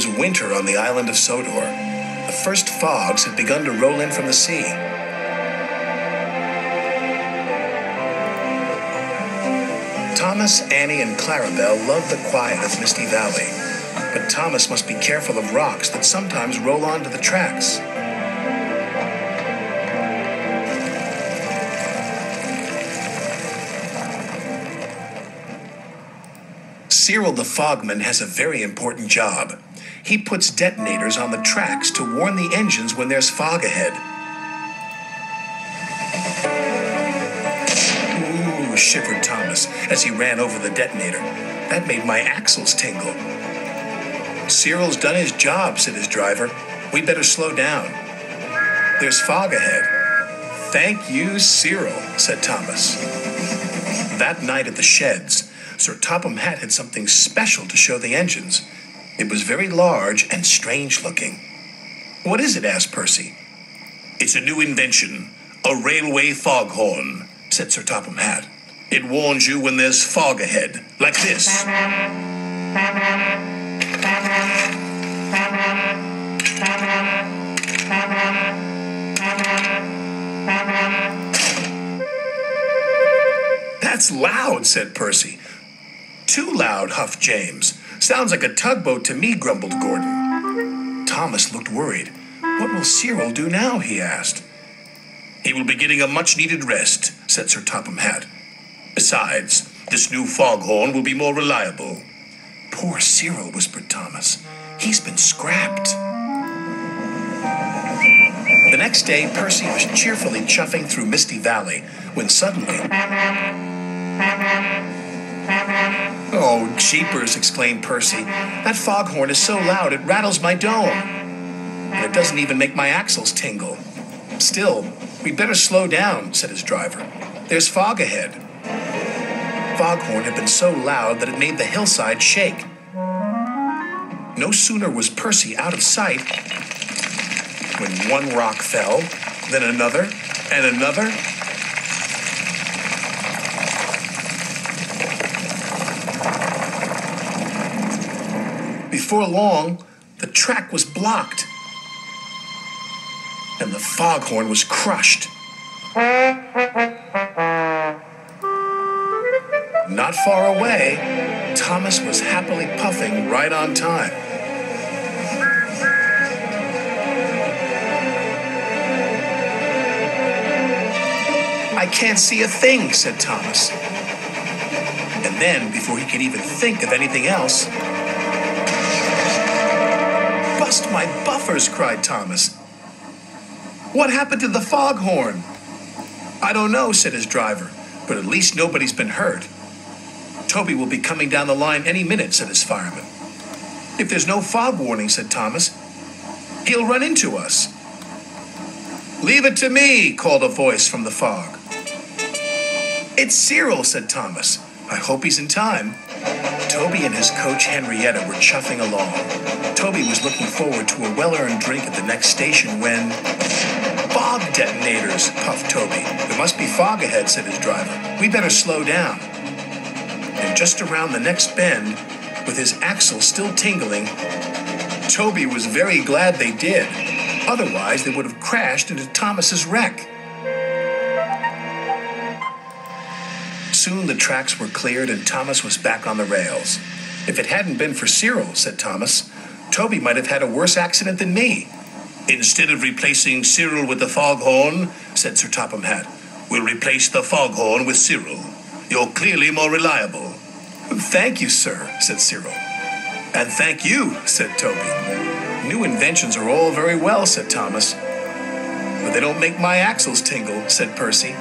was winter on the island of Sodor. The first fogs had begun to roll in from the sea. Thomas, Annie, and Clarabelle loved the quiet of Misty Valley, but Thomas must be careful of rocks that sometimes roll onto the tracks. Cyril the Fogman has a very important job. He puts detonators on the tracks to warn the engines when there's fog ahead. Ooh, shivered Thomas as he ran over the detonator. That made my axles tingle. Cyril's done his job, said his driver. We better slow down. There's fog ahead. Thank you, Cyril, said Thomas. That night at the sheds, Sir Topham Hatt had something special to show the engines. It was very large and strange looking. What is it? Asked Percy. It's a new invention, a railway foghorn, said Sir Topham Hatt. It warns you when there's fog ahead, like this. That's loud, said Percy. Too loud, huffed James. Sounds like a tugboat to me, grumbled Gordon. Thomas looked worried. What will Cyril do now, he asked. He will be getting a much-needed rest, said Sir Topham Hatt. Besides, this new foghorn will be more reliable. Poor Cyril, whispered Thomas. He's been scrapped. The next day, Percy was cheerfully chuffing through Misty Valley when suddenly... Oh, jeepers, exclaimed Percy. That foghorn is so loud it rattles my dome. And it doesn't even make my axles tingle. Still, we'd better slow down, said his driver. There's fog ahead. Foghorn had been so loud that it made the hillside shake. No sooner was Percy out of sight when one rock fell, then another, and another. Before long, the track was blocked, and the foghorn was crushed. Not far away, Thomas was happily puffing right on time. I can't see a thing, said Thomas. And then, before he could even think of anything else, bust my buffers, cried Thomas. What happened to the foghorn? I don't know, said his driver, but at least nobody's been hurt. Toby will be coming down the line any minute, said his fireman. If there's no fog warning, said Thomas, he'll run into us. Leave it to me, called a voice from the fog. It's Cyril, said Thomas. I hope he's in time. Toby and his coach Henrietta were chuffing along. Toby was looking forward to a well-earned drink at the next station when... Fog detonators, puffed Toby. There must be fog ahead, said his driver. We better slow down. And just around the next bend, with his axle still tingling, Toby was very glad they did. Otherwise, they would have crashed into Thomas's wreck. Soon the tracks were cleared and Thomas was back on the rails. If it hadn't been for Cyril, said Thomas, Toby might have had a worse accident than me. Instead of replacing Cyril with the foghorn, said Sir Topham Hatt, we'll replace the foghorn with Cyril. You're clearly more reliable. Thank you, sir, said Cyril. And thank you, said Toby. New inventions are all very well, said Thomas. But they don't make my axles tingle, said Percy.